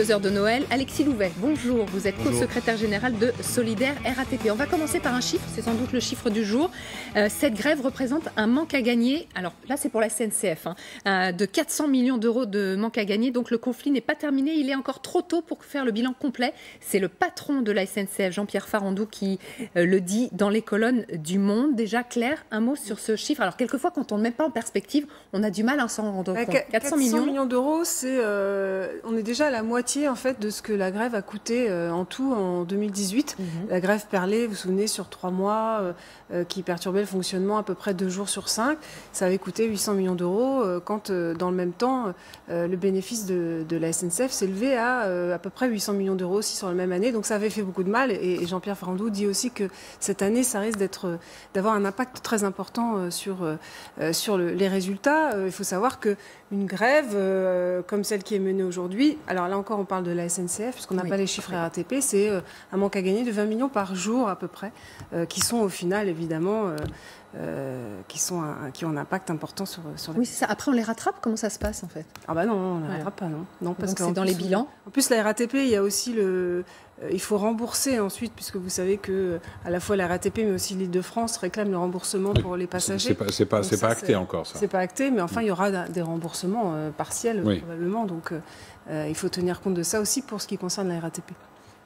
Heures de Noël, Alexis Louvet, bonjour, vous êtes co-secrétaire général de Solidaire RATP. On va commencer par un chiffre, c'est sans doute le chiffre du jour. Cette grève représente un manque à gagner, alors là c'est pour la SNCF, de 400 millions d'euros de manque à gagner, donc le conflit n'est pas terminé, il est encore trop tôt pour faire le bilan complet. C'est le patron de la SNCF, Jean-Pierre Farandou, qui le dit dans les colonnes du Monde. Déjà, Claire, un mot sur ce chiffre. Alors quelquefois quand on ne met pas en perspective, on a du mal à s'en rendre compte. 400 millions d'euros, on est déjà à la moitié en fait de ce que la grève a coûté en tout en 2018. La grève perlée, vous vous souvenez, sur 3 mois, qui perturbait le fonctionnement à peu près 2 jours sur 5, ça avait coûté 800 millions d'euros quand dans le même temps le bénéfice de la SNCF s'élevait à peu près 800 millions d'euros aussi sur la même année. Donc ça avait fait beaucoup de mal et Jean-Pierre Farandou dit aussi que cette année ça risque d'avoir un impact très important sur les résultats. Il faut savoir qu'une grève comme celle qui est menée aujourd'hui, alors là encore on parle de la SNCF puisqu'on n'a pas les chiffres RATP, c'est un manque à gagner de 20 millions par jour à peu près, qui sont au final évidemment qui ont un impact important sur les... Oui, c'est ça. Après on les rattrape, comment ça se passe en fait? Ah bah non, on ne les rattrape pas, non parce que c'est dans les bilans. En plus la RATP, il y a aussi il faut rembourser ensuite, puisque vous savez que à la fois la RATP mais aussi l'Île-de-France réclament le remboursement pour les passagers. C'est pas acté encore ça. C'est pas acté, mais enfin il y aura des remboursements partiels probablement, donc il faut tenir compte de ça aussi pour ce qui concerne la RATP.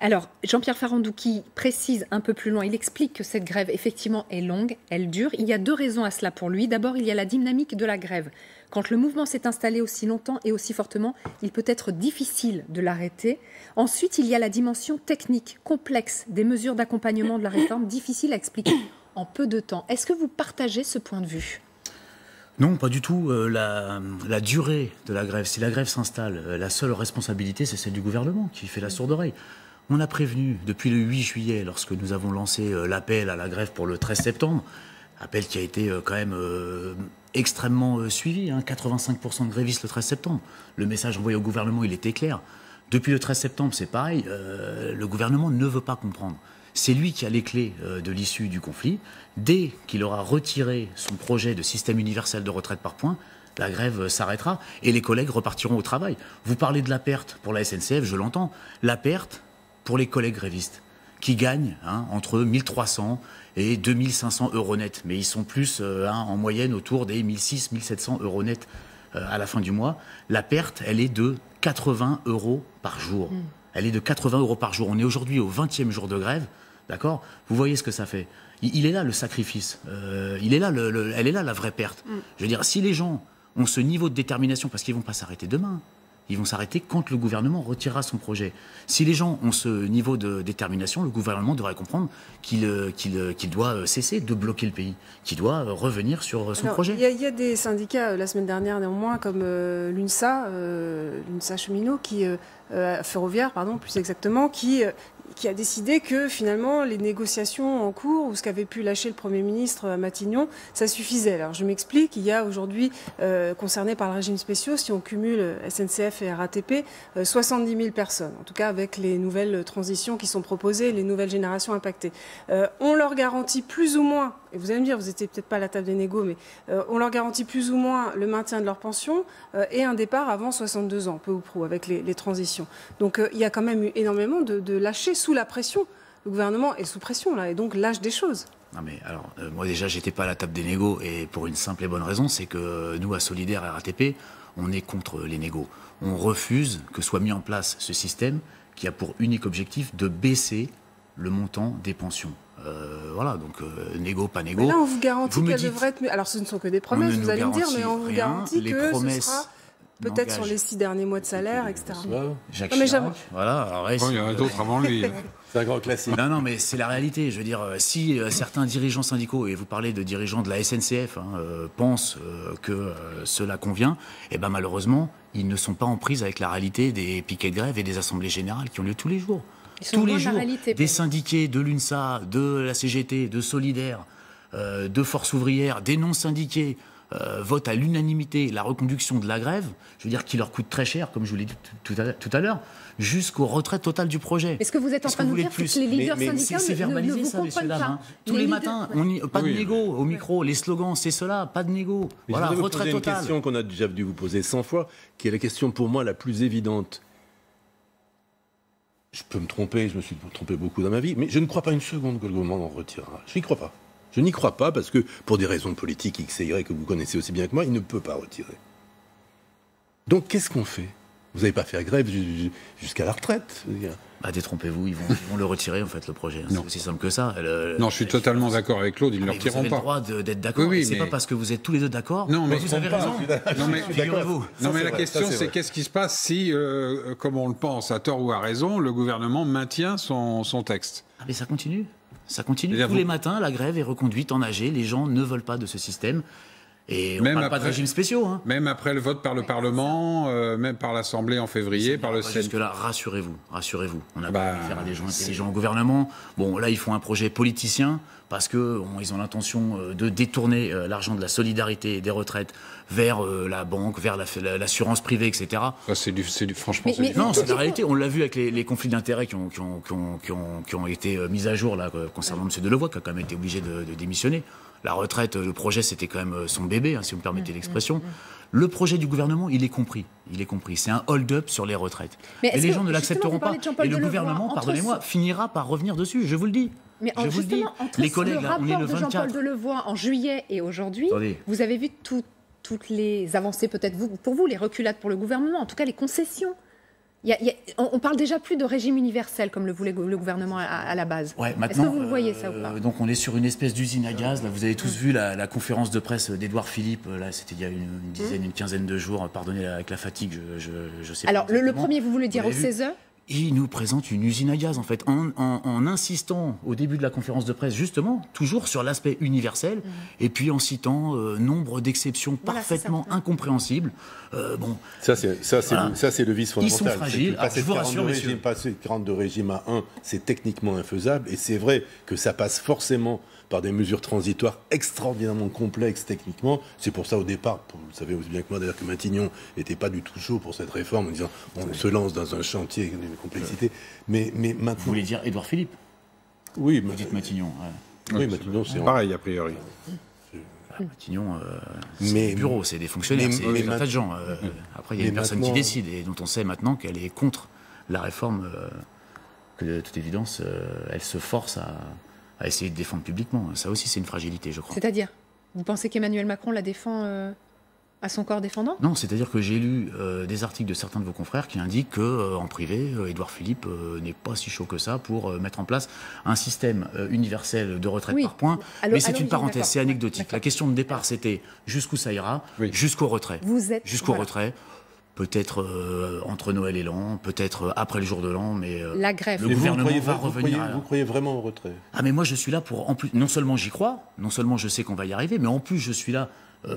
Alors, Jean-Pierre Farandou qui précise un peu plus loin, il explique que cette grève, effectivement, est longue, elle dure. Il y a 2 raisons à cela pour lui. D'abord, il y a la dynamique de la grève. Quand le mouvement s'est installé aussi longtemps et aussi fortement, il peut être difficile de l'arrêter. Ensuite, il y a la dimension technique, complexe, des mesures d'accompagnement de la réforme, difficile à expliquer en peu de temps. Est-ce que vous partagez ce point de vue ? Non, pas du tout. La durée de la grève, si la grève s'installe, la seule responsabilité, c'est celle du gouvernement qui fait la sourde oreille. On a prévenu depuis le 8 juillet, lorsque nous avons lancé l'appel à la grève pour le 13 septembre, appel qui a été quand même extrêmement suivi, 85% de grévistes le 13 septembre. Le message envoyé au gouvernement, il était clair. Depuis le 13 septembre, c'est pareil, le gouvernement ne veut pas comprendre. C'est lui qui a les clés de l'issue du conflit. Dès qu'il aura retiré son projet de système universel de retraite par points, la grève s'arrêtera et les collègues repartiront au travail. Vous parlez de la perte pour la SNCF, je l'entends. La perte pour les collègues grévistes qui gagnent entre 1300 et 2500 euros net. Mais ils sont plus en moyenne autour des 1600, 1700 euros net à la fin du mois. La perte, elle est de 80 euros par jour. Elle est de 80 euros par jour. On est aujourd'hui au 20e jour de grève. D'accord ? Vous voyez ce que ça fait. Il est là le sacrifice. Elle est là la vraie perte. Je veux dire, si les gens ont ce niveau de détermination, parce qu'ils ne vont pas s'arrêter demain, ils vont s'arrêter quand le gouvernement retirera son projet. Si les gens ont ce niveau de détermination, le gouvernement devrait comprendre qu'il doit cesser de bloquer le pays, qu'il doit revenir sur son projet. Il y a des syndicats, la semaine dernière néanmoins, comme l'UNSA cheminot, ferroviaire, plus exactement, qui a décidé que finalement les négociations en cours ou ce qu'avait pu lâcher le Premier ministre à Matignon, ça suffisait. Alors je m'explique, il y a aujourd'hui, concernés par le régime spécial, si on cumule SNCF et RATP, 70 000 personnes, en tout cas avec les nouvelles transitions qui sont proposées, les nouvelles générations impactées. On leur garantit plus ou moins, et vous allez me dire, vous n'étiez peut-être pas à la table des négos, mais on leur garantit plus ou moins le maintien de leur pension et un départ avant 62 ans, peu ou prou, avec les transitions. Donc il y a quand même eu énormément de lâcher sous la pression. Le gouvernement est sous pression, là, et donc lâche des choses. Non mais alors, moi déjà, j'étais pas à la table des négos, et pour une simple et bonne raison, c'est que nous, à Solidaire RATP, on est contre les négos. On refuse que soit mis en place ce système qui a pour unique objectif de baisser le montant des pensions. Voilà, donc négo, pas négo. Mais là, on vous garantit qu'elle devrait être... Alors, ce ne sont que des promesses, vous allez me dire, mais on vous garantit que ce sera... Peut-être sur les 6 derniers mois de salaire, etc. Jacques Chirac, voilà. Alors, il y en a d'autres avant lui. C'est un grand classique. Non, mais c'est la réalité. Je veux dire, si certains dirigeants syndicaux, et vous parlez de dirigeants de la SNCF, pensent que cela convient, eh ben malheureusement, ils ne sont pas en prise avec la réalité des piquets de grève et des assemblées générales qui ont lieu tous les jours. Tous les jours, des syndiqués de l'UNSA, de la CGT, de Solidaire, de Force ouvrière, des non-syndiqués, votent à l'unanimité la reconduction de la grève, je veux dire, qui leur coûte très cher, comme je vous l'ai dit tout à l'heure, jusqu'au retrait total du projet. Est-ce que vous êtes en train de nous dire que les leaders syndicaux ne vous comprennent pas? Tous les matins, pas de négo au micro, les slogans, c'est cela, pas de négo. Voilà, retrait total. Une question qu'on a déjà dû vous poser 100 fois, qui est la question pour moi la plus évidente. Je peux me tromper, je me suis trompé beaucoup dans ma vie, mais je ne crois pas une seconde que le gouvernement en retirera. Je n'y crois pas. Je n'y crois pas parce que, pour des raisons politiques X et Y que vous connaissez aussi bien que moi, il ne peut pas retirer. Donc, qu'est-ce qu'on fait? Vous n'allez pas faire grève jusqu'à la retraite. Bah, détrompez-vous, ils vont le retirer, en fait, le projet. C'est aussi simple que ça. Non, je suis totalement d'accord avec Claude, ils ne le retireront pas. Vous avez le droit d'être d'accord. Oui, c'est mais... pas parce que vous êtes tous les deux d'accord. Non, mais vous avez raison. Non, mais figurez-vous. Non, mais la question, c'est qu'est-ce qui se passe si, comme on le pense, à tort ou à raison, le gouvernement maintient son texte? Ah, mais ça continue. Ça continue. Tous les matins, la grève est reconduite en AG. Les gens ne veulent pas de ce système. Et on ne parle pas de régimes spéciaux. Hein. Même après le vote par le Parlement, même par l'Assemblée en février, par le Sénat. Jusque-là, rassurez-vous. On a pas affaire à des gens intelligents au gouvernement. Bon, là, ils font un projet politicien parce qu'ils ont l'intention de détourner l'argent de la solidarité et des retraites vers la banque, vers l'assurance privée, etc. Franchement, c'est non, c'est la réalité. On l'a vu avec les conflits d'intérêts qui ont été mis à jour là, concernant M. Delevoye, qui a quand même été obligé de démissionner. La retraite, le projet, c'était quand même son bébé, hein, si vous me permettez l'expression. Le projet du gouvernement, il est compris. C'est un hold-up sur les retraites. Mais les gens ne l'accepteront pas. Et le gouvernement, pardonnez-moi, finira par revenir dessus, je vous le dis. Mais je vous le dis. Les collègues, là, on est le 24. Jean-Paul Delevoye en juillet et aujourd'hui, vous avez vu toutes les avancées, peut-être pour vous, les reculades pour le gouvernement, en tout cas les concessions. On parle déjà plus de régime universel comme le voulait le gouvernement à la base. Ouais, maintenant, est-ce que vous voyez ça ou pas? Donc on est sur une espèce d'usine à gaz. Là, vous avez tous vu la conférence de presse d'Édouard Philippe. Là, c'était il y a une quinzaine de jours. Pardonnez avec la fatigue, je sais pas. Alors le premier, vous voulez dire au CESE? Il nous présente une usine à gaz, en fait, en insistant au début de la conférence de presse, justement, toujours sur l'aspect universel, et puis en citant nombre d'exceptions parfaitement incompréhensibles. Ça, c'est le vice fondamental. Ils sont fragiles. Je vous rassure, monsieur. Passer 42 régimes à 1, c'est techniquement infaisable, et c'est vrai que ça passe forcément par des mesures transitoires extraordinairement complexes techniquement. C'est pour ça, au départ, vous le savez aussi bien que moi, d'ailleurs, que Matignon n'était pas du tout chaud pour cette réforme, en disant on se lance dans un chantier d'une complexité. Mais maintenant... Vous voulez dire Édouard Philippe? Oui. Vous dites Matignon. Oui, Matignon, c'est... Pareil, a priori. Matignon, c'est des bureaux, c'est des fonctionnaires, c'est des tas de gens. Après, il y a une personne qui décide et dont on sait maintenant qu'elle est contre la réforme, que de toute évidence, elle se force à essayer de défendre publiquement. Ça aussi, c'est une fragilité, je crois. C'est-à-dire, vous pensez qu'Emmanuel Macron la défend à son corps défendant? Non, c'est-à-dire que j'ai lu des articles de certains de vos confrères qui indiquent qu'en privé, Édouard Philippe n'est pas si chaud que ça pour mettre en place un système universel de retraite par points. Mais c'est une parenthèse, c'est anecdotique. La question de départ, c'était jusqu'où ça ira, jusqu'au retrait. Jusqu'au retrait. Peut-être entre Noël et l'an, peut-être après le jour de l'an, mais la grève. Le gouvernement va revenir. Vous croyez vraiment au retrait? Ah, mais moi je suis là pour, en plus, non seulement j'y crois, non seulement je sais qu'on va y arriver, mais en plus je suis là,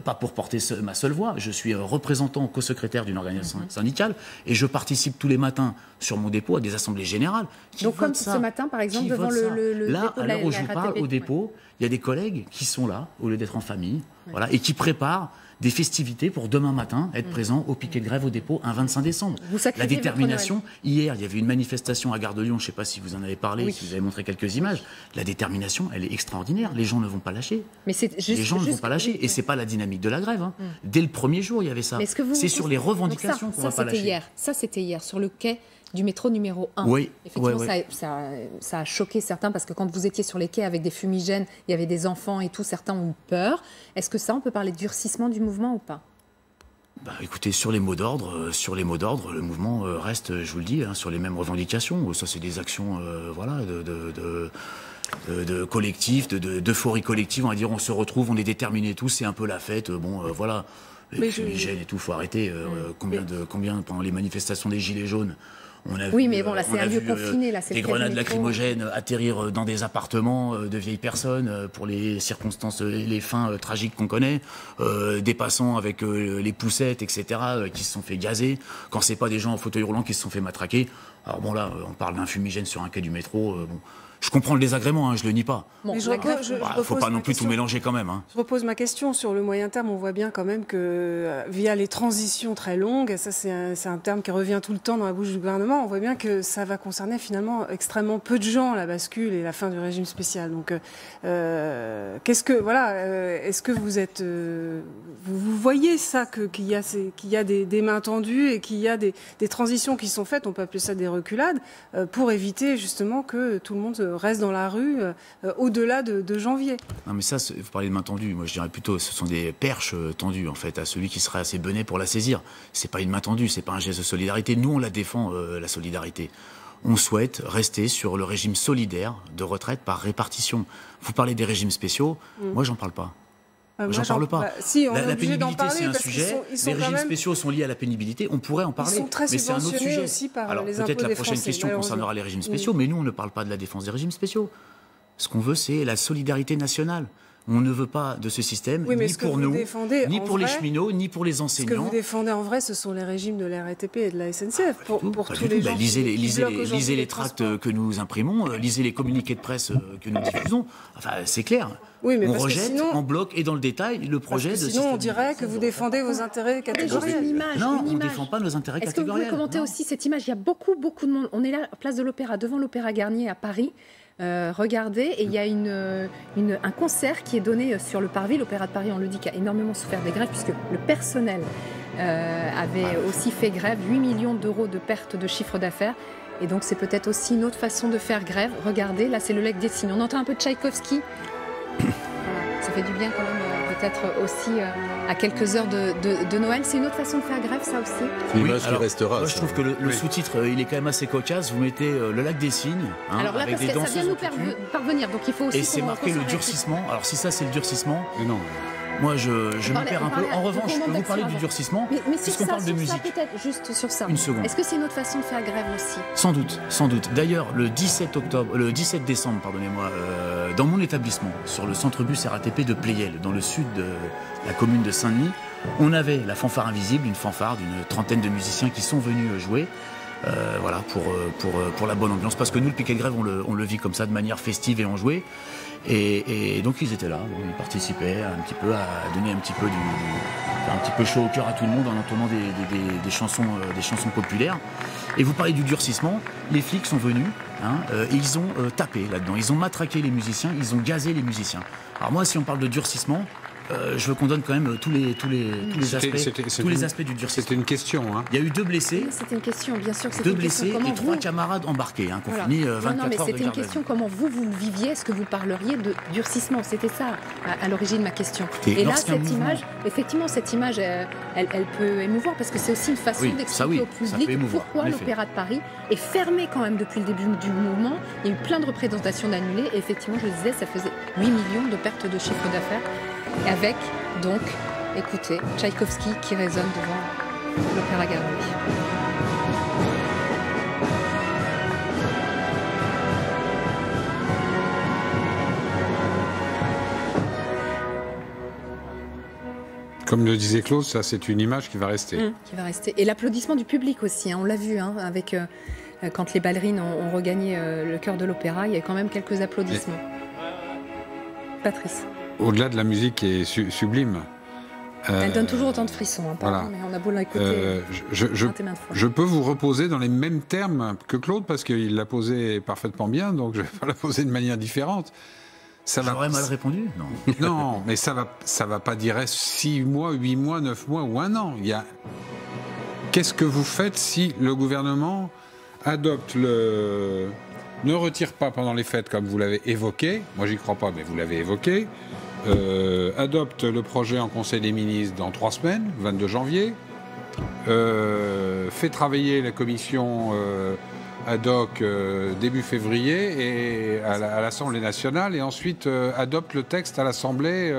pas pour porter ma seule voix, je suis représentant co-secrétaire d'une organisation syndicale, et je participe tous les matins sur mon dépôt à des assemblées générales. Donc comme ce matin, par exemple, devant le là, dépôt de la à l'heure où je vous parle, au dépôt, il y a des collègues qui sont là, au lieu d'être en famille, voilà, et qui préparent des festivités pour demain matin être présent au piquet de grève au dépôt un 25 décembre. La détermination, hier, il y avait une manifestation à Gare de Lyon, je ne sais pas si vous en avez parlé, si vous avez montré quelques images. La détermination, elle est extraordinaire. Les gens ne vont pas lâcher. Mais les gens ne vont pas lâcher. Et ce n'est pas la dynamique de la grève. Hein. Dès le premier jour, il y avait ça. C'est sur les revendications qu'on ne va pas lâcher. Ça, c'était hier, sur le quai du métro numéro 1. Oui. Effectivement, ça a choqué certains parce que quand vous étiez sur les quais avec des fumigènes, il y avait des enfants et tout, certains ont eu peur. Est-ce que ça, on peut parler de durcissement du mouvement ou pas? Écoutez, sur les mots d'ordre, le mouvement reste, je vous le dis, sur les mêmes revendications. Ça, c'est des actions, de collectif, d'euphorie collective. On va dire, on se retrouve, on est déterminés tous, c'est un peu la fête. Voilà, les fumigènes et tout, faut arrêter. Combien pendant les manifestations des Gilets jaunes. On a vu, mais bon, là, c'est un lieu confiné. Là, des grenades lacrymogènes atterrir dans des appartements de vieilles personnes pour les circonstances, les fins tragiques qu'on connaît. Des passants avec les poussettes, etc., qui se sont fait gazer. Quand c'est pas des gens en fauteuil roulant qui se sont fait matraquer. Alors bon, là, on parle d'un fumigène sur un quai du métro. Je comprends le désagrément, hein, je le nie pas. Bon, Mais je la repose- grève, je- Il faut pas non plus tout mélanger quand même. Hein. Je repose ma question. Sur le moyen terme, on voit bien quand même que via les transitions très longues, ça c'est un terme qui revient tout le temps dans la bouche du gouvernement, on voit bien que ça va concerner finalement extrêmement peu de gens, la bascule et la fin du régime spécial. Donc, est-ce que vous êtes... vous voyez ça, qu'il y a des mains tendues et qu'il y a des transitions qui sont faites, on peut appeler ça des reculades, pour éviter justement que tout le monde reste dans la rue au-delà de janvier. Non mais ça, vous parlez de main tendue, moi je dirais plutôt ce sont des perches tendues en fait à celui qui serait assez bené pour la saisir. C'est pas une main tendue, c'est pas un geste de solidarité. Nous on la défend la solidarité. On souhaite rester sur le régime solidaire de retraite par répartition. Vous parlez des régimes spéciaux, moi j'en parle pas. J'en parle pas. Si, on est La obligé d'en pénibilité, parler c'est un parce sujet. qu'ils sont Les régimes quand même... spéciaux sont liés à la pénibilité. On pourrait en parler. Ils sont très mais c'est un autre subventionnés sujet. aussi par Alors les peut-être impôts la des prochaine Français, question concernera les régimes spéciaux, mais nous on ne parle pas de la défense des régimes spéciaux. Ce qu'on veut, c'est la solidarité nationale. On ne veut pas de ce système, Oui, mais ni ce que pour vous nous, défendez ni en pour les vrai, cheminots, ni pour les Ce que enseignants. vous défendez en vrai, ce sont les régimes de la RATP et de la SNCF. Pour Pas tous du les tout. gens Lisez qui bloquent aujourd'hui lisez les transports. tracts que nous imprimons, lisez les communiqués de presse que nous diffusons. Enfin, c'est clair. Oui, mais On parce que rejette sinon- en bloc et dans le détail le projet de Sinon, système. on dirait que vous défendez vos intérêts Déjà, catégoriels. une image, Non, une on ne image. défend pas nos intérêts Est-ce que vous pouvez catégoriels. commenter Non. aussi cette image? Il y a beaucoup de monde. On est là, place de l'Opéra, devant l'Opéra Garnier à Paris. Regardez, et il y a un concert qui est donné sur le parvis. L'Opéra de Paris, on le dit, qui a énormément souffert des grèves, puisque le personnel avait aussi fait grève. 8 millions d'euros de pertes de chiffre d'affaires. Et donc, c'est peut-être aussi une autre façon de faire grève. Regardez, là, c'est le Lac des Cygnes. On entend un peu de Tchaïkovski. Voilà, ça fait du bien quand même, peut-être aussi à quelques heures de Noël. C'est une autre façon de faire grève, ça aussi. C'est une image qui alors, restera. Moi, je ça. trouve que le sous-titre, il est quand même assez cocasse. Vous mettez le Lac des Cygnes, hein, Alors là, avec parce des que ça vient danseuses nous au tutu, parvenir, donc il faut aussi et c'est qu'on marqué le s'arrête. durcissement. Alors si ça, c'est le durcissement, Mais non. moi, je me perds un peu. En revanche, je peux vous parler du durcissement, Mais sur puisqu'on ça, parle de sur ça, musique. peut-être, juste sur ça. Une seconde. Est-ce que c'est une autre façon de faire grève aussi? Sans doute, sans doute. D'ailleurs, le 17 décembre, pardonnez-moi, dans mon établissement, sur le centre bus RATP de Pleyel, dans le sud de la commune de Saint-Denis, on avait la fanfare invisible, une fanfare d'une trentaine de musiciens qui sont venus jouer. Voilà, pour la bonne ambiance. Parce que nous, le piquet de grève, on le vit comme ça, de manière festive et enjouée. Et donc, ils étaient là, ils participaient un petit peu à donner un petit peu faire un petit peu chaud au cœur à tout le monde en entendant des chansons populaires. Et vous parlez du durcissement, les flics sont venus, hein, et ils ont tapé là-dedans. Ils ont matraqué les musiciens, ils ont gazé les musiciens. Alors moi, si on parle de durcissement, je veux qu'on donne quand même tous les aspects du durcissement. C'était une question. Hein. Il y a eu 2 blessés. C'était une question, bien sûr. C'était 2 une question, blessés comment et 3 vous- camarades embarqués, hein, qu'on Voilà. finit Non, 24 mais heures de c'était une garde à question vue. comment vous le viviez. Est-ce que vous parleriez de durcissement? C'était ça à l'origine de ma question. Et Et là, lorsqu'un cette mouvement- image, effectivement, cette image, elle peut émouvoir parce que c'est aussi une façon Oui, ça d'expliquer oui, au ça public peut émouvoir, pourquoi en effet. l'Opéra de Paris est fermé quand même depuis le début du mouvement. Il y a eu plein de représentations d'annulées et effectivement, je le disais, ça faisait 8 millions de pertes de chiffre d'affaires et avec donc, écoutez, Tchaïkovski qui résonne devant l'Opéra Garnier. Comme le disait Claude, ça c'est une image qui va rester. Qui va rester. Et l'applaudissement du public aussi, hein, on l'a vu, hein, avec quand les ballerines ont regagné le cœur de l'opéra, il y a quand même quelques applaudissements. Patrice. Au-delà de la musique qui est sublime. Elle donne toujours autant de frissons, hein, pardon, voilà. mais on a beau l'écouter maintes et maintes fois. Je peux vous reposer dans les mêmes termes que Claude, parce qu'il l'a posé parfaitement bien, donc je vais pas la poser de manière différente. J'aurais mal répondu? Non. Non, mais ça va pas durer 6 mois, 8 mois, 9 mois ou 1 an. Qu'est-ce que vous faites si le gouvernement adopte ne retire pas pendant les fêtes comme vous l'avez évoqué, moi j'y crois pas mais vous l'avez évoqué, adopte le projet en Conseil des ministres dans 3 semaines, 22 janvier, fait travailler la commission ad hoc début février et à l'Assemblée nationale et ensuite adopte le texte à l'Assemblée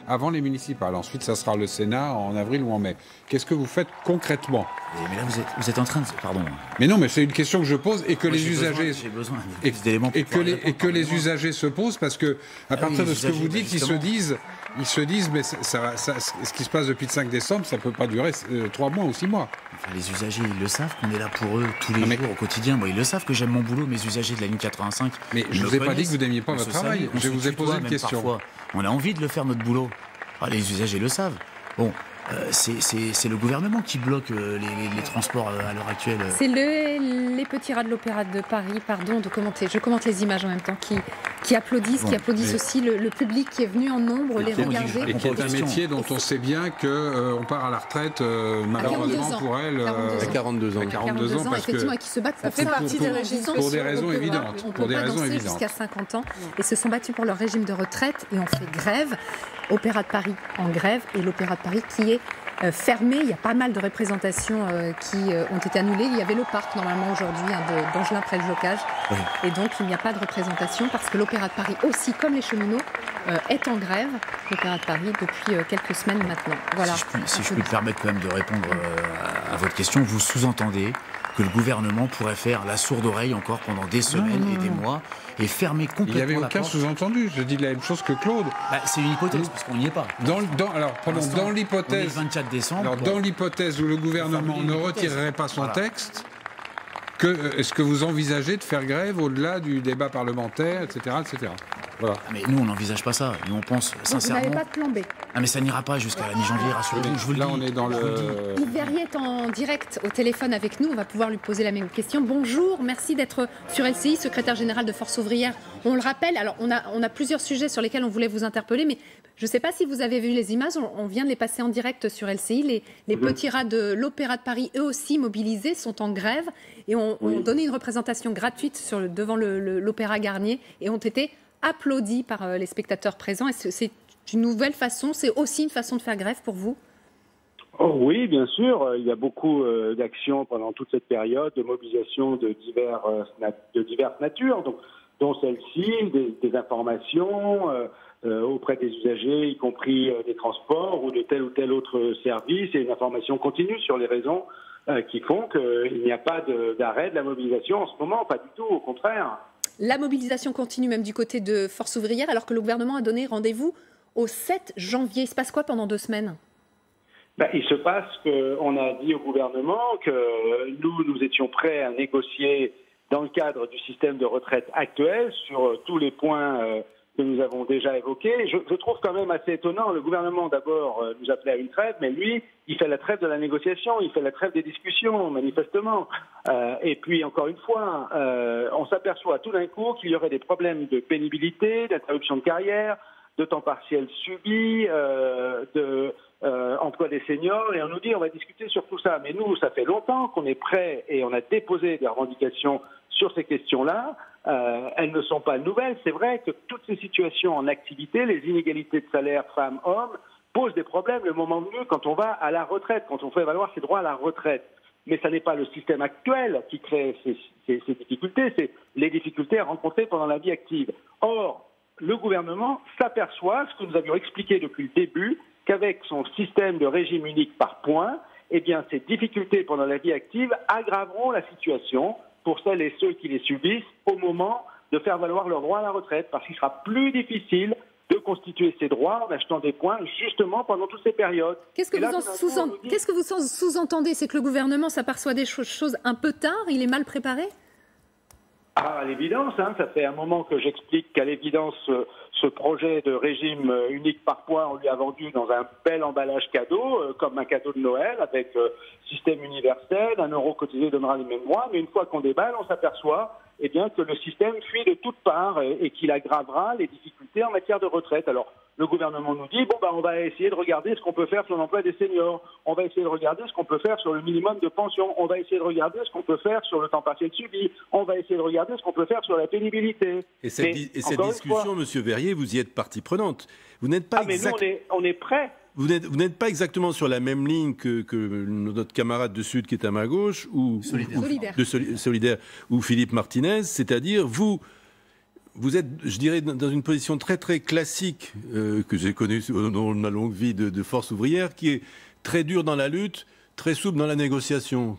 avant les municipales. Ensuite, ça sera le Sénat en avril ou en mai. Qu'est-ce que vous faites concrètement? Mais là, vous êtes en train de... Pardon. Mais non, mais c'est une question que je pose et que Moi, les usagers... J'ai besoin Et, de plus d'éléments pour et que, pouvoir les, répondre, et que les pardonnez-moi. usagers se posent parce que à partir oui, de les ce que vous usagers, dites, ils se disent mais ce qui se passe depuis le 5 décembre, ça peut pas durer 3 mois ou 6 mois. Enfin, les usagers, ils le savent qu'on est là pour eux tous les Non, mais- jours au quotidien. Moi, ils le savent que j'aime mon boulot, mes usagers de la ligne 85. Mais je ne vous ai pas dit que vous n'aimiez pas votre travail. Je vous ai posé une question. Parfois. On a envie de le faire, notre boulot. Ah, les usagers le savent. Bon, c'est le gouvernement qui bloque les transports à l'heure actuelle. C'est les petits rats de l'Opéra de Paris, pardon de commenter, je commente les images en même temps, qui applaudissent, aussi le public qui est venu en nombre les regarder. Et qui est un métier dont on sait bien qu'on part à la retraite, malheureusement pour elle, à 42 ans. À 42 ans, parce effectivement, et qui se battent pour des raisons évidentes. On peut pas danser jusqu'à 50 ans, et se sont battus pour leur régime de retraite, et ont fait grève. Opéra de Paris en grève, et l'Opéra de Paris qui est fermé. Il y a pas mal de représentations qui ont été annulées. Il y avait le parc normalement aujourd'hui d'Angelin près le Jocage. Oui. Et donc il n'y a pas de représentation parce que l'Opéra de Paris aussi, comme les cheminots, est en grève. L'Opéra de Paris depuis quelques semaines maintenant. Voilà. Si je puis me permettre quand même de répondre à votre question, vous sous-entendez que le gouvernement pourrait faire la sourde oreille encore pendant des semaines et des mois et fermer complètement la porte. Il n'y avait aucun sous-entendu. Je dis la même chose que Claude. C'est une hypothèse parce qu'on n'y est pas. Dans l'hypothèse. 24 décembre. Alors, dans l'hypothèse où le gouvernement ne retirerait pas son texte, est-ce que vous envisagez de faire grève au-delà du débat parlementaire, etc., etc. Voilà. Mais nous, on n'envisage pas ça. Nous, on pense sincèrement. Vous n'avez pas de plan B. Ah, mais ça n'ira pas jusqu'à la mi-janvier, rassurez-vous. Je vous le dis. Là, on est dans le. Yves Verrier est en direct au téléphone avec nous. On va pouvoir lui poser la même question. Bonjour, merci d'être sur LCI, secrétaire général de Force ouvrière. On le rappelle, alors on a plusieurs sujets sur lesquels on voulait vous interpeller, mais je ne sais pas si vous avez vu les images. On vient de les passer en direct sur LCI. Les petits rats de l'Opéra de Paris, eux aussi mobilisés, sont en grève et ont donné une représentation gratuite devant l'Opéra Garnier et ont été applaudis par les spectateurs présents. Est-ce que c'est une nouvelle façon, c'est aussi une façon de faire grève pour vous? Oui, bien sûr. Il y a beaucoup d'actions pendant toute cette période, de mobilisation de diverses natures, dont celle-ci, des informations auprès des usagers, y compris des transports ou de tel ou tel autre service, et une information continue sur les raisons qui font qu'il n'y a pas d'arrêt de la mobilisation en ce moment, pas du tout, au contraire. La mobilisation continue même du côté de Force ouvrière, alors que le gouvernement a donné rendez-vous au 7 janvier. Il se passe quoi pendant 2 semaines? Il se passe qu'on a dit au gouvernement que nous étions prêts à négocier dans le cadre du système de retraite actuel sur tous les points que nous avons déjà évoqués. Je trouve quand même assez étonnant. Le gouvernement, d'abord, nous appelait à une trêve, mais lui, il fait la trêve de la négociation, il fait la trêve des discussions, manifestement. Et puis, encore une fois, on s'aperçoit tout d'un coup qu'il y aurait des problèmes de pénibilité, d'interruption de carrière, de temps partiel subi, emploi des seniors, et on nous dit on va discuter sur tout ça. Mais nous, ça fait longtemps qu'on est prêts et on a déposé des revendications sur ces questions-là. Elles ne sont pas nouvelles. C'est vrai que toutes ces situations en activité, les inégalités de salaire femmes-hommes, posent des problèmes le moment venu quand on va à la retraite, quand on fait valoir ses droits à la retraite. Mais ça n'est pas le système actuel qui crée ces difficultés, c'est les difficultés rencontrées pendant la vie active. Or, le gouvernement s'aperçoit, ce que nous avions expliqué depuis le début, qu'avec son système de régime unique par points, eh bien, ces difficultés pendant la vie active aggraveront la situation pour celles et ceux qui les subissent au moment de faire valoir leurs droits à la retraite, parce qu'il sera plus difficile de constituer ces droits en achetant des points justement pendant toutes ces périodes. Qu'est-ce que vous sous-entendez? C'est que le gouvernement s'aperçoit des choses un peu tard? Il est mal préparé? À l'évidence, ça fait un moment que j'explique qu'à l'évidence, ce projet de régime unique par points, on lui a vendu dans un bel emballage cadeau, comme un cadeau de Noël, avec système universel, 1 euro cotisé donnera les mêmes mois, mais une fois qu'on déballe, on s'aperçoit que le système fuit de toutes parts et qu'il aggravera les difficultés en matière de retraite. Alors, le gouvernement nous dit, on va essayer de regarder ce qu'on peut faire sur l'emploi des seniors, on va essayer de regarder ce qu'on peut faire sur le minimum de pension, on va essayer de regarder ce qu'on peut faire sur le temps partiel subi, on va essayer de regarder ce qu'on peut faire sur la pénibilité. Et cette discussion, Monsieur Verrier, vous y êtes partie prenante. Vous n'êtes pas mais nous, on est prêts. Vous n'êtes pas exactement sur la même ligne que notre camarade de Sud qui est à ma gauche, ou Solidaire, ou Philippe Martinez, c'est-à-dire vous êtes, je dirais, dans une position très très classique que j'ai connue dans ma longue vie de Force ouvrière, qui est très dure dans la lutte, très souple dans la négociation.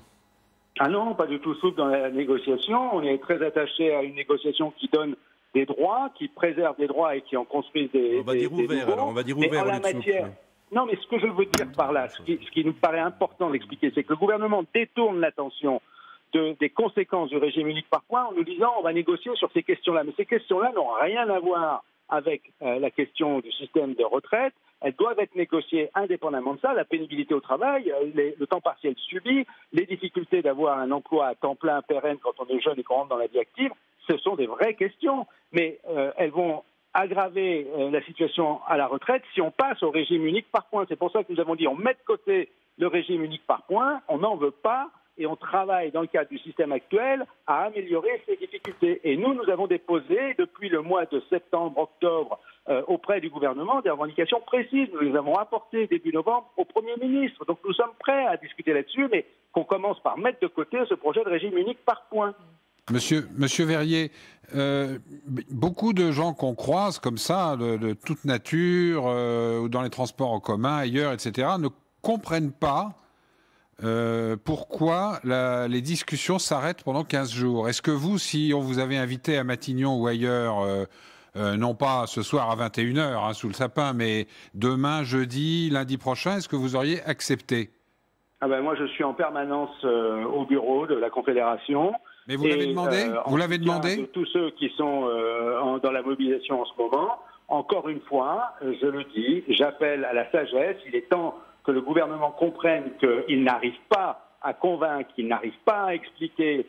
Ah non, pas du tout souple dans la négociation. On est très attaché à une négociation qui donne des droits, qui préserve des droits et qui en construise des On va dire ouvert, alors on va dire ouvert. En la matière. Non, mais ce que je veux dire par là, ce qui nous paraît important d'expliquer, c'est que le gouvernement détourne l'attention des conséquences du régime unique par points en nous disant on va négocier sur ces questions-là. Mais ces questions-là n'ont rien à voir avec la question du système de retraite. Elles doivent être négociées indépendamment de ça. La pénibilité au travail, le temps partiel subi, les difficultés d'avoir un emploi à temps plein pérenne quand on est jeune et qu'on rentre dans la vie active, ce sont des vraies questions. Mais elles vont aggraver la situation à la retraite si on passe au régime unique par points. C'est pour ça que nous avons dit on met de côté le régime unique par points, on n'en veut pas, et on travaille dans le cadre du système actuel à améliorer ces difficultés. Et nous avons déposé depuis le mois de septembre-octobre auprès du gouvernement des revendications précises. Nous les avons apportées début novembre au Premier ministre. Donc nous sommes prêts à discuter là-dessus, mais qu'on commence par mettre de côté ce projet de régime unique par points. Monsieur Verrier, beaucoup de gens qu'on croise comme ça, de toute nature, ou dans les transports en commun, ailleurs, etc., ne comprennent pas pourquoi les discussions s'arrêtent pendant 15 jours. Est-ce que vous, si on vous avait invité à Matignon ou ailleurs, non pas ce soir à 21h sous le sapin, mais demain, jeudi, lundi prochain, est-ce que vous auriez accepté? Moi, je suis en permanence au bureau de la Confédération. Mais vous l'avez demandé? Vous l'avez demandé? De tous ceux qui sont dans la mobilisation en ce moment, encore une fois, je le dis, j'appelle à la sagesse. Il est temps que le gouvernement comprenne qu'il n'arrive pas à convaincre, qu'il n'arrive pas à expliquer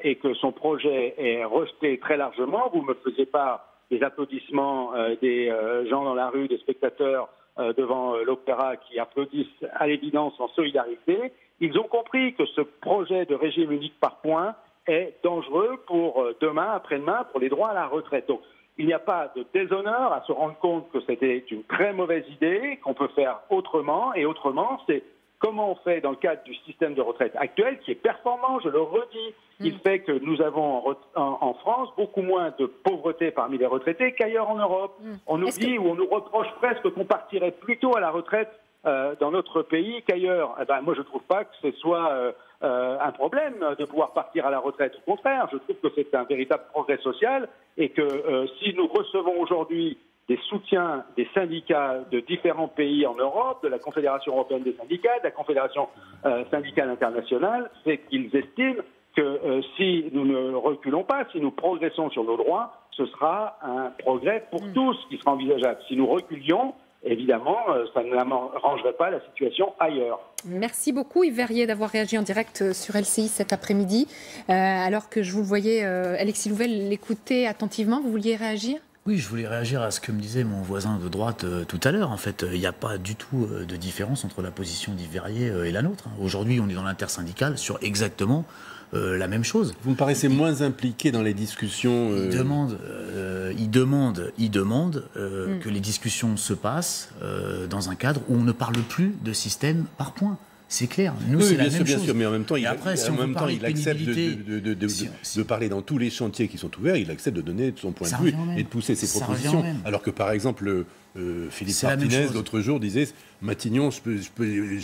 et que son projet est rejeté très largement. Vous me faisiez part des applaudissements des gens dans la rue, des spectateurs devant l'opéra qui applaudissent à l'évidence en solidarité. Ils ont compris que ce projet de régime unique par points est dangereux pour demain, après-demain, pour les droits à la retraite. Donc, il n'y a pas de déshonneur à se rendre compte que c'était une très mauvaise idée, qu'on peut faire autrement. Et autrement, c'est comment on fait dans le cadre du système de retraite actuel, qui est performant, je le redis. Il fait que nous avons en France beaucoup moins de pauvreté parmi les retraités qu'ailleurs en Europe. On nous dit ou on nous reproche presque qu'on partirait plus tôt à la retraite dans notre pays qu'ailleurs. Moi, je ne trouve pas que ce soit un problème de pouvoir partir à la retraite. Au contraire, je trouve que c'est un véritable progrès social et que si nous recevons aujourd'hui des soutiens des syndicats de différents pays en Europe, de la Confédération européenne des syndicats, de la Confédération syndicale internationale, c'est qu'ils estiment que si nous ne reculons pas, si nous progressons sur nos droits, ce sera un progrès pour tous qui sera envisageable. Si nous reculions, évidemment, ça ne n'arrangerait pas la situation ailleurs. Merci beaucoup Yves Verrier d'avoir réagi en direct sur LCI cet après-midi. Alors que je vous voyais, Alexis Louvel, l'écouter attentivement, vous vouliez réagir ? Oui, je voulais réagir à ce que me disait mon voisin de droite tout à l'heure. En fait, il n'y a pas du tout de différence entre la position d'Yves Verrier et la nôtre. Aujourd'hui, on est dans l'intersyndicale sur exactement la même chose. Vous me paraissez moins impliqué dans les discussions. Il demande que les discussions se passent dans un cadre où on ne parle plus de système par points. C'est clair. Nous, c'est la même chose. Bien sûr, mais en même temps, il accepte de parler dans tous les chantiers qui sont ouverts. Il accepte de donner son point de vue et de pousser ses propositions. Alors que, par exemple, Philippe Martinez, l'autre jour, disait Matignon, je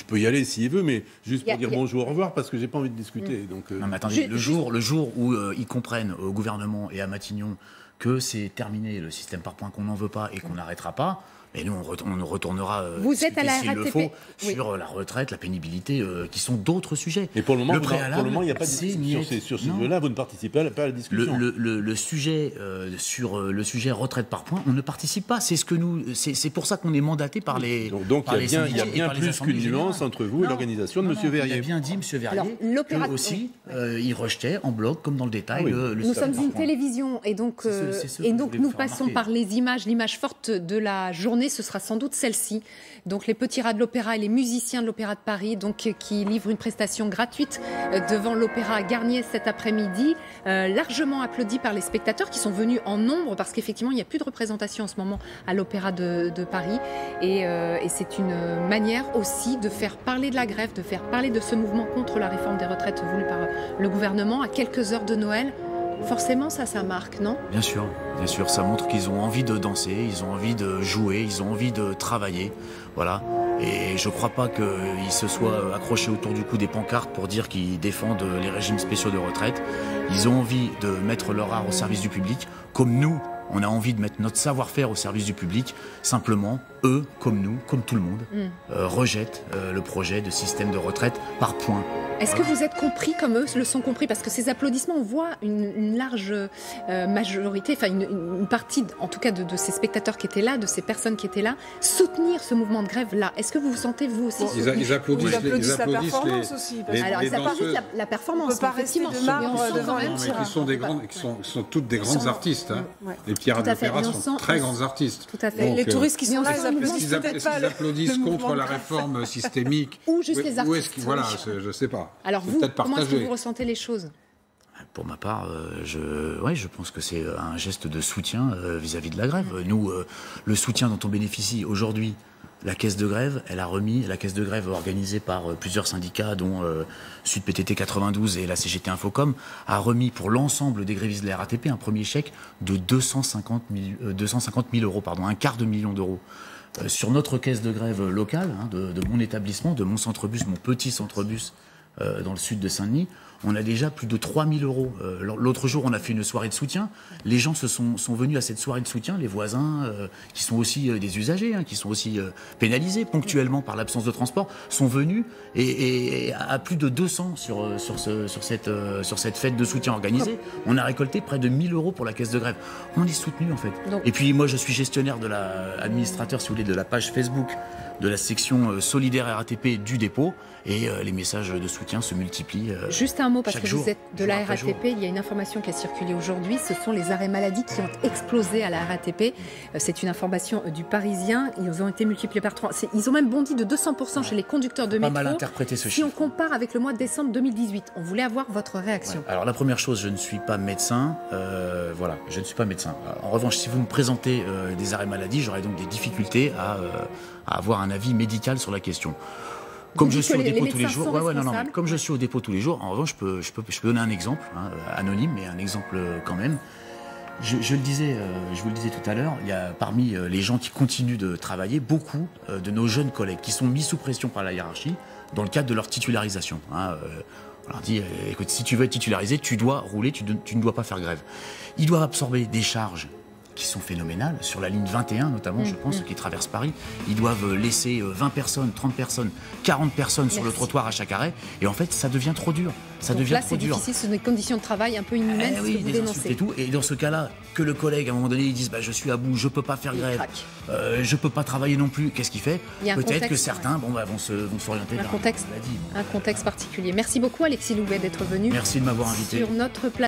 peux y aller s'il veut, mais juste pour dire bonjour, au revoir, parce que j'ai pas envie de discuter. Donc, non, mais attendez, le jour où ils comprennent au gouvernement et à Matignon que c'est terminé le système par points, qu'on n'en veut pas et qu'on n'arrêtera pas. Et nous, on retournera vous êtes à la RATP sur la retraite, la pénibilité, qui sont d'autres sujets. Mais pour le moment, il n'y a pas de discussion sur ce sujet-là. Vous ne participez pas à la discussion. Le sujet sur le sujet retraite par points, on ne participe pas. C'est pour ça qu'on est mandaté par les. Donc il y a bien plus qu'une nuance entre vous et l'organisation de M. Verrier. Il a bien dit M. Verrier que aussi il rejetait en bloc, comme dans le détail. Nous sommes une télévision et donc nous passons par les images. L'image forte de la journée, ce sera sans doute celle-ci. Donc les petits rats de l'Opéra et les musiciens de l'Opéra de Paris, donc qui livrent une prestation gratuite devant l'Opéra Garnier cet après-midi, largement applaudi par les spectateurs qui sont venus en nombre parce qu'effectivement il n'y a plus de représentation en ce moment à l'Opéra de Paris et c'est une manière aussi de faire parler de la grève, de faire parler de ce mouvement contre la réforme des retraites voulue par le gouvernement à quelques heures de Noël. Forcément, ça marque, non ? Bien sûr, ça montre qu'ils ont envie de danser, ils ont envie de jouer, ils ont envie de travailler, voilà. Et je ne crois pas qu'ils se soient accrochés autour du cou des pancartes pour dire qu'ils défendent les régimes spéciaux de retraite. Ils ont envie de mettre leur art au service du public, comme nous, on a envie de mettre notre savoir-faire au service du public. Simplement, eux, comme nous, comme tout le monde, rejettent le projet de système de retraite par points. Est-ce que vous êtes compris comme eux le sont compris? Parce que ces applaudissements, on voit une large majorité, enfin une partie en tout cas de ces spectateurs qui étaient là, de ces personnes qui étaient là, soutenir ce mouvement de grève là. Est-ce que vous vous sentez vous aussi Ils applaudissent la performance aussi. Alors ils applaudissent la performance. On peut pas rester de marbre devant les qui sont des grandes, qui sont toutes des grandes artistes. Hein. Ouais. Les Pierre de l'Opéra sont très grandes artistes. Tout à fait. Donc, les touristes qui sont là, ils applaudissent peut-être pas. Ils applaudissent contre la réforme systémique. Ou juste les artistes. Voilà, je sais pas. Alors vous, comment est-ce que vous ressentez les choses? Pour ma part, je pense que c'est un geste de soutien vis-à-vis de la grève. Nous, le soutien dont on bénéficie aujourd'hui, la caisse de grève, la caisse de grève organisée par plusieurs syndicats, dont Sud PTT 92 et la CGT Infocom, a remis pour l'ensemble des grévistes de la RATP un premier chèque de 250 000 euros, pardon, $250 000. Sur notre caisse de grève locale, de mon établissement, de mon centre-bus, mon petit centre-bus dans le sud de Saint-Denis, on a déjà plus de 3 000 euros. L'autre jour, on a fait une soirée de soutien. Les gens sont venus à cette soirée de soutien, les voisins, qui sont aussi des usagers, qui sont aussi pénalisés ponctuellement par l'absence de transport, sont venus et à plus de 200 sur cette fête de soutien organisée. On a récolté près de 1 000 euros pour la caisse de grève. On est soutenu en fait. Donc, et puis moi, je suis gestionnaire administrateur, si vous voulez, de la page Facebook de la section solidaire RATP du dépôt, et les messages de soutien se multiplient. Juste un mot, parce que vous êtes de la RATP, il y a une information qui a circulé aujourd'hui, ce sont les arrêts maladie qui ont explosé à la RATP. C'est une information du Parisien, ils ont été multipliés par 3. Ils ont même bondi de 200% chez les conducteurs de métro. Pas mal interprété ce chiffre. Si on compare avec le mois de décembre 2018, on voulait avoir votre réaction. Ouais. Alors la première chose, je ne suis pas médecin, voilà, je ne suis pas médecin. En revanche, si vous me présentez des arrêts maladie, j'aurai donc des difficultés à avoir un avis médical sur la question. Comme je suis au dépôt tous les jours, comme je suis au dépôt tous les jours, en revanche, je peux donner un exemple, anonyme, mais un exemple quand même. Je vous le disais tout à l'heure, il y a parmi les gens qui continuent de travailler, beaucoup de nos jeunes collègues qui sont mis sous pression par la hiérarchie dans le cadre de leur titularisation. On leur dit, écoute, si tu veux être titularisé, tu dois rouler, tu ne dois pas faire grève. Ils doivent absorber des charges qui sont phénoménales, sur la ligne 21 notamment, je pense, qui traverse Paris. Ils doivent laisser 20 personnes, 30 personnes, 40 personnes sur le trottoir à chaque arrêt, et en fait, ça devient trop dur. Donc là, c'est difficile, ce sont des conditions de travail un peu inhumaines, oui, que vous dénoncez. Et tout. Et dans ce cas-là, que le collègue, à un moment donné, ils disent je suis à bout, je peux pas faire grève, je peux pas travailler non plus, qu'est-ce qu'il fait? Peut-être que certains vont s'orienter vers un contexte particulier. Merci beaucoup, Alexis Louvet, d'être venu. Merci de m'avoir invité. Sur notre plateau.